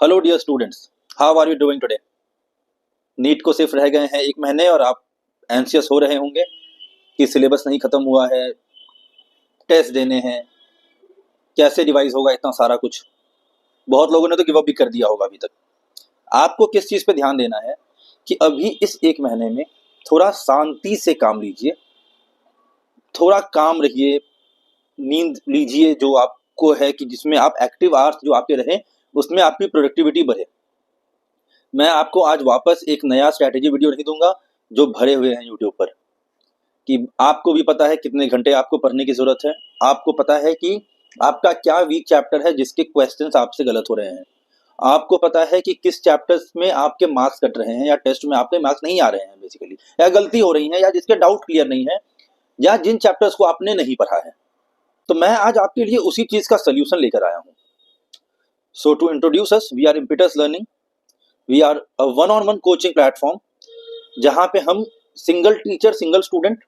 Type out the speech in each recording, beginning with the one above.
Hello dear students, how are you doing today. NEET को सिर्फ रह गए हैं 1 महीने और आप एंशियस हो रहे होंगे कि सिलेबस नहीं खत्म हुआ है, टेस्ट देने हैं, कैसे रिवाइज होगा इतना सारा कुछ। बहुत लोगों ने तो गिव अप भी कर दिया होगा अभी तक। आपको किस चीज़ पे ध्यान देना है कि अभी इस 1 महीने में थोड़ा शांति से काम लीजिए, थोड़ा काम रहिए, नींद लीजिए जो आपको है कि जिसमें आप एक्टिव आवर्स जो आपके रहे उसमें आपकी प्रोडक्टिविटी बढ़े। मैं आपको आज वापस एक नया स्ट्रैटेजी वीडियो नहीं दूंगा जो भरे हुए हैं यूट्यूब पर, कि आपको भी पता है कितने घंटे आपको पढ़ने की जरूरत है, आपको पता है कि आपका क्या वीक चैप्टर है जिसके क्वेश्चंस आपसे गलत हो रहे हैं, आपको पता है कि किस चैप्टर्स में आपके मार्क्स कट रहे हैं या टेस्ट में आपके मार्क्स नहीं आ रहे हैं बेसिकली, या गलती हो रही है या जिसके डाउट क्लियर नहीं है या जिन चैप्टर्स को आपने नहीं पढ़ा है। तो मैं आज आपके लिए उसी चीज का सोल्यूशन लेकर आया हूँ। So to introduce us, we are Impetus learning. We are a one on one coaching platform जहाँ पे हम सिंगल टीचर सिंगल स्टूडेंट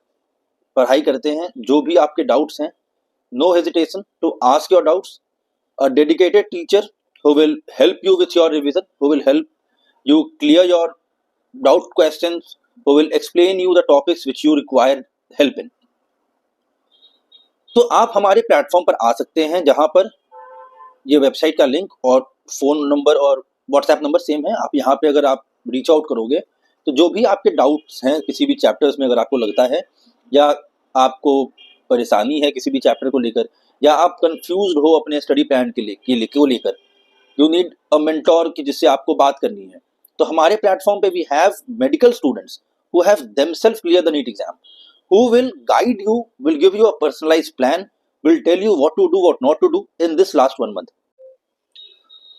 पढ़ाई करते हैं। जो भी आपके डाउट्स हैं, no hesitation to ask your doubts. A dedicated teacher who will help you with your revision, who will help you clear your doubt questions, who will explain you the topics which you require help in. तो आप हमारे platform पर आ सकते हैं जहां पर ये website का लिंक और फ़ोन नंबर और व्हाट्सएप नंबर सेम है। आप यहाँ पे अगर आप रीच आउट करोगे तो जो भी आपके डाउट्स हैं किसी भी चैप्टर्स में, अगर आपको लगता है या आपको परेशानी है किसी भी चैप्टर को लेकर, या आप कंफ्यूज्ड हो अपने स्टडी प्लान के लेकर, यू नीड अ मेंटोर की जिससे आपको बात करनी है, तो हमारे प्लेटफॉर्म पे we have medical students who have themselves clear the NEET exam, who will guide you, will give you a personalised plan, will tell you what to do what not to do in this last 1 month.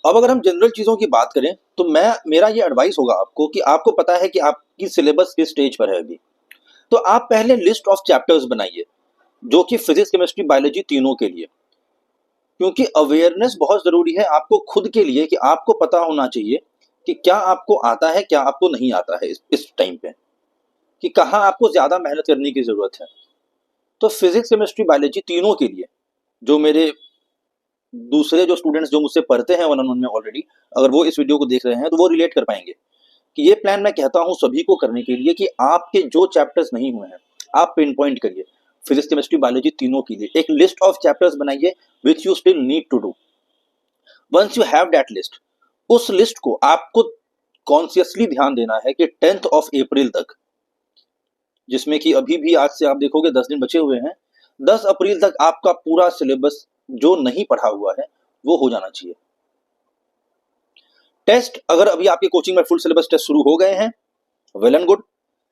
अब अगर हम general चीज़ों की बात करें तो मेरा ये एडवाइस होगा आपको कि आपको पता है कि आपकी सिलेबस किस स्टेज पर है अभी, तो आप पहले लिस्ट ऑफ चैप्टर्स बनाइए जो कि फिजिक्स, केमिस्ट्री, बायोलॉजी तीनों के लिए, क्योंकि अवेयरनेस बहुत ज़रूरी है आपको खुद के लिए, कि आपको पता होना चाहिए कि क्या आपको आता है क्या आपको नहीं आता है इस टाइम पे, कि कहाँ आपको ज़्यादा मेहनत करने की ज़रूरत है। तो फिजिक्स, केमिस्ट्री, बायोलॉजी तीनों के लिए जो मेरे दूसरे जो स्टूडेंट्स जो मुझसे पढ़ते हैं वन ऑन वन में ऑलरेडी, अगर वो इस वीडियो को देख रहे हैं तो वो रिलेट कर पाएंगे कि ये प्लान मैं कहता हूँ सभी को करने के लिए, कि आपके जो चैप्टर्स नहीं हुए हैं आप पिन पॉइंट करिए। फिजिक्स, केमिस्ट्री, बायोलॉजी तीनों के लिए एक लिस्ट ऑफ चैप्टर्स बनाइए which you still need to do. Once you have that list, उस लिस्ट को आपको कॉन्शियसली ध्यान देना है कि 10th ऑफ अप्रैल तक, जिसमें कि अभी भी आज से आप देखोगे 10 दिन बचे हुए हैं, 10 अप्रैल तक आपका पूरा सिलेबस जो नहीं पढ़ा हुआ है वो हो जाना चाहिए। टेस्ट अगर अभी आपके कोचिंग में फुल सिलेबस टेस्ट शुरू हो गए हैं, वेल एंड गुड।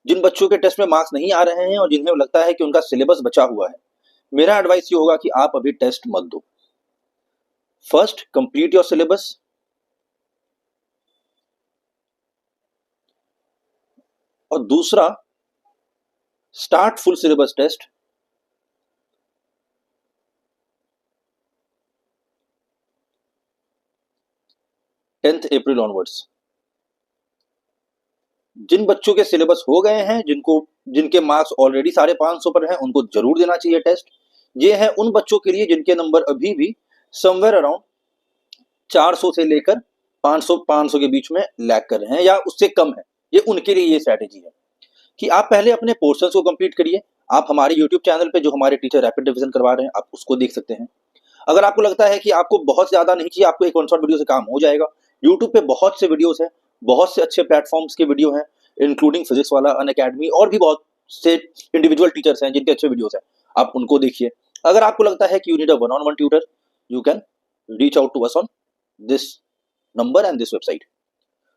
जिन बच्चों के टेस्ट में मार्क्स नहीं आ रहे हैं और जिन्हें लगता है कि उनका सिलेबस बचा हुआ है, मेरा एडवाइस ये होगा कि आप अभी टेस्ट मत दो। फर्स्ट कंप्लीट योर सिलेबस, और दूसरा start full syllabus test 10th April onwards. जिन बच्चों के सिलेबस हो गए हैं, जिनके मार्क्स ऑलरेडी 550 पर हैं, उनको जरूर देना चाहिए टेस्ट। ये है उन बच्चों के लिए जिनके नंबर अभी भी समवेयर अराउंड 400 से लेकर 500 के बीच में लैग कर रहे हैं या उससे कम है, ये उनके लिए ये स्ट्रैटेजी है कि आप पहले अपने पोर्शंस को कंप्लीट करिए। आप हमारे यूट्यूब चैनल पे जो हमारे टीचर रैपिड रिवीजन करवा रहे हैं आप उसको देख सकते हैं। अगर आपको लगता है कि आपको बहुत ज़्यादा नहीं चाहिए, आपको एक वन शॉट वीडियो से काम हो जाएगा, यूट्यूब पे बहुत से वीडियोस हैं, बहुत से अच्छे प्लेटफॉर्म्स के वीडियो हैं, इंक्लूडिंग फिजिक्स वाला, अनअकैडमी, और भी बहुत से इंडिविजुअल टीचर्स हैं जिनके अच्छे वीडियोस हैं, आप उनको देखिए। अगर आपको लगता है कि you need a one on one tutor, you can reach out to us on this number and this website.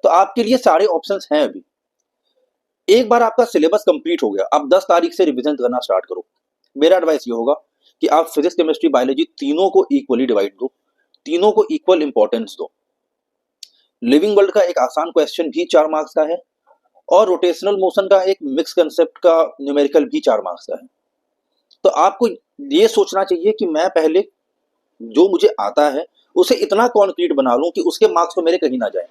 तो आपके लिए सारे ऑप्शंस हैं अभी। एक बार आपका सिलेबस कंप्लीट हो गया, आप 10 तारीख से रिवीजन करना स्टार्ट करो। मेरा एडवाइस ये होगा कि आप फिजिक्स, केमिस्ट्री, बायोलॉजी तीनों को इक्वली डिवाइड दो, तीनों को इक्वल इंपॉर्टेंस दो। लिविंग वर्ल्ड का एक आसान क्वेश्चन भी 4 मार्क्स का है, और रोटेशनल मोशन का एक मिक्स कंसेप्ट का न्यूमेरिकल भी 4 मार्क्स का है। तो आपको ये सोचना चाहिए कि मैं पहले जो मुझे आता है उसे इतना कॉन्क्रीट बना लूं कि उसके मार्क्स तो मेरे कहीं ना जाए।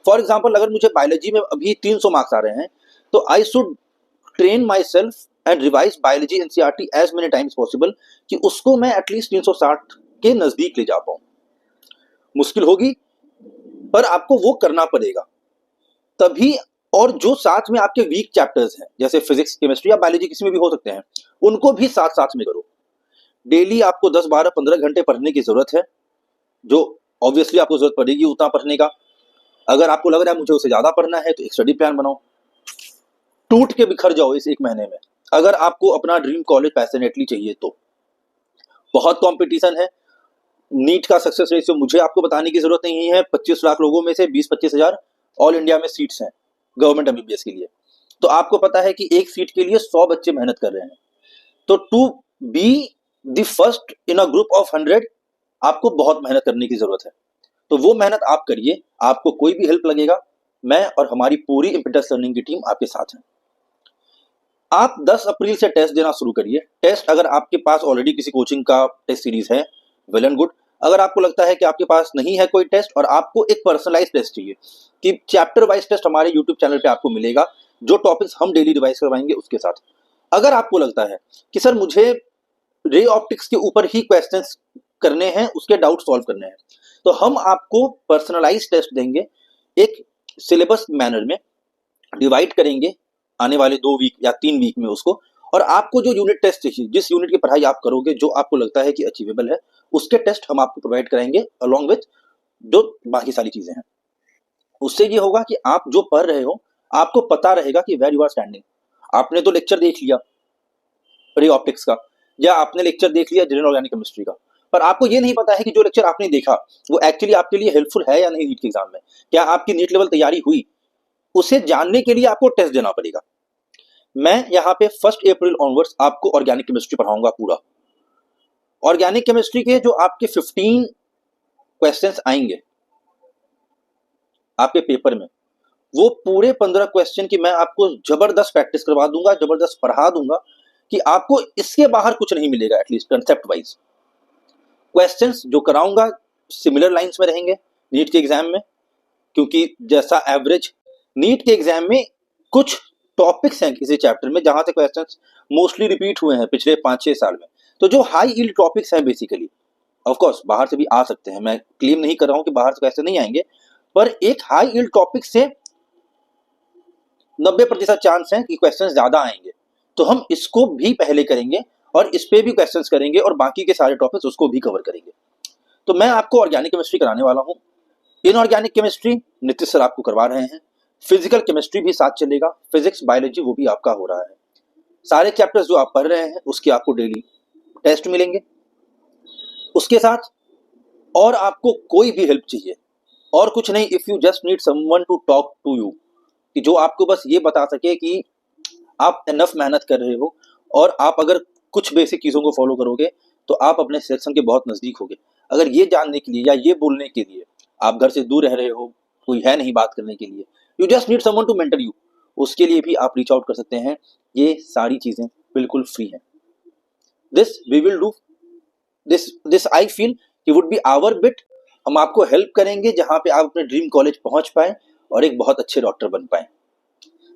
फॉर एग्जाम्पल, अगर मुझे बायोलॉजी में अभी 300 मार्क्स आ रहे हैं तो I should train myself and revise biology NCERT as many times possible, कि उसको मैं एटलीस्ट 360 के नजदीक ले जा पाऊं। मुश्किल होगी, पर आपको वो करना पड़ेगा तभी। और जो साथ में आपके वीक चैप्टर्स हैं जैसे फिजिक्स, केमिस्ट्री या बायोलॉजी, किसी में भी हो सकते हैं, उनको भी साथ साथ में करो। डेली आपको 10, 12, 15 घंटे पढ़ने की जरूरत है, जो ऑब्वियसली आपको जरूरत पड़ेगी उतना पढ़ने का। अगर आपको लग रहा है मुझे उससे ज्यादा पढ़ना है तो एक स्टडी प्लान बनाओ, टूट के बिखर जाओ इस एक महीने में। अगर आपको अपना ड्रीम कॉलेज पैशनेटली चाहिए तो बहुत कंपटीशन है। नीट का सक्सेस रेशियो मुझे आपको बताने की जरूरत नहीं है। 25 लाख लोगों में से 20-25 हजार ऑल इंडिया में सीट्स हैं गवर्नमेंट एमबीबीएस के लिए। तो आपको पता है कि एक सीट के लिए 100 बच्चे मेहनत कर रहे हैं। तो to be the first in a group of 100 आपको बहुत मेहनत करने की जरूरत है। तो वो मेहनत आप करिए, आपको कोई भी हेल्प लगेगा, मैं और हमारी पूरी इम्पिटस लर्निंग की टीम आपके साथ है। आप 10 अप्रैल से टेस्ट देना शुरू करिए। टेस्ट अगर आपके पास ऑलरेडी किसी कोचिंग का टेस्ट सीरीज है, वेल एंड गुड। अगर आपको लगता है कि आपके पास नहीं है कोई टेस्ट और आपको एक पर्सनलाइज टेस्ट चाहिए, कि चैप्टर वाइज टेस्ट हमारे यूट्यूब चैनल पे आपको मिलेगा, जो टॉपिक्स हम डेली रिवाइज करवाएंगे उसके साथ। अगर आपको लगता है कि सर मुझे रे ऑप्टिक्स के ऊपर ही क्वेश्चंस करने हैं, उसके डाउट सॉल्व करने हैं, तो हम आपको पर्सनलाइज टेस्ट देंगे, एक सिलेबस मैनर में डिवाइड करेंगे आने वाले 2 वीक या 3 वीक में उसको। और आपको जो यूनिट टेस्ट चाहिए, जिस यूनिट की पढ़ाई आप करोगे, जो आपको लगता है कि अचीवेबल है, उसके टेस्ट हम आपको प्रोवाइड करेंगे अलॉन्ग विथ जो बाकी सारी चीजें हैं। उससे ये होगा कि आप जो पढ़ रहे हो आपको पता रहेगा कि वेयर यू आर स्टैंडिंग। आपने तो लेक्चर देख लिया रे ऑप्टिक्स का, या आपने लेक्चर देख लिया जनरल ऑर्गेनिक केमिस्ट्री का, पर आपको ये नहीं पता है कि जो लेक्चर आपने देखा वो एक्चुअली आपके लिए हेल्पफुल है या नहीं नीट के एग्जाम में, क्या आपकी नीट लेवल तैयारी हुई। उसे जानने के लिए आपको टेस्ट देना पड़ेगा। मैं यहाँ पे 1 अप्रैल ऑनवर्ड्स आपको ऑर्गेनिक केमिस्ट्री पढ़ाऊंगा पूरा। ऑर्गेनिक केमिस्ट्री के जो आपके 15 क्वेश्चंस आएंगे आपके पेपर में, वो पूरे 15 क्वेश्चन की मैं आपको जबरदस्त प्रैक्टिस करवा दूंगा, जबरदस्त पढ़ा दूंगा कि आपको इसके बाहर कुछ नहीं मिलेगा। एटलीस्ट कंसेप्ट वाइज क्वेश्चंस जो कराऊंगा सिमिलर लाइंस में रहेंगे नीट के एग्जाम में, क्योंकि जैसा एवरेज नीट के एग्जाम में कुछ टॉपिक्स हैं किसी चैप्टर में जहां से क्वेश्चंस मोस्टली रिपीट हुए हैं पिछले 5-6 साल में। तो जो हाई यील्ड टॉपिक्स हैं बेसिकली, ऑफ कोर्स बाहर से भी आ सकते हैं, मैं क्लेम नहीं कर रहा हूं कि बाहर से क्वेश्चन नहीं आएंगे, पर एक हाई यील्ड टॉपिक से 90% चांस है कि क्वेश्चंस ज्यादा आएंगे। तो हम इसको भी पहले करेंगे और इस पे भी क्वेश्चंस करेंगे और बाकी के सारे टॉपिक्स उसको भी कवर करेंगे। तो मैं आपको ऑर्गेनिक केमिस्ट्री कराने वाला हूँ। इनऑर्गेनिक केमिस्ट्री नीतीश सर आपको करवा रहे हैं, फिजिकल केमिस्ट्री भी साथ चलेगा, फिजिक्स बायोलॉजी वो भी आपका हो रहा है। सारे चैप्टर्स जो आप पढ़ रहे हैं उसके आपको डेली टेस्ट मिलेंगे। उसके साथ और आपको कोई भी हेल्प चाहिए और कुछ नहीं, if you just need someone to talk to you, कि जो आपको बस ये बता सके कि आप इनफ मेहनत कर रहे हो और आप अगर कुछ बेसिक चीजों को फॉलो करोगे तो आप अपने सिलेक्शन के बहुत नजदीक होगे। अगर ये जानने के लिए या ये बोलने के लिए आप घर से दूर रह रहे हो, कोई है नहीं बात करने के लिए, you just need someone to mentor you, उसके लिए भी आप रीच आउट कर सकते हैं। ये सारी चीजें बिल्कुल फ्री हैं। This we will do, this I feel कि वुड बी आवर बिट। हम आपको हेल्प करेंगे जहां पे आप अपने ड्रीम कॉलेज पहुंच पाए और एक बहुत अच्छे डॉक्टर बन पाए।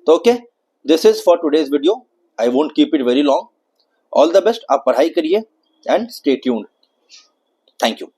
तो okay, this is for today's video, I won't keep it very long. All the best, आप पढ़ाई करिए and stay tuned. Thank you.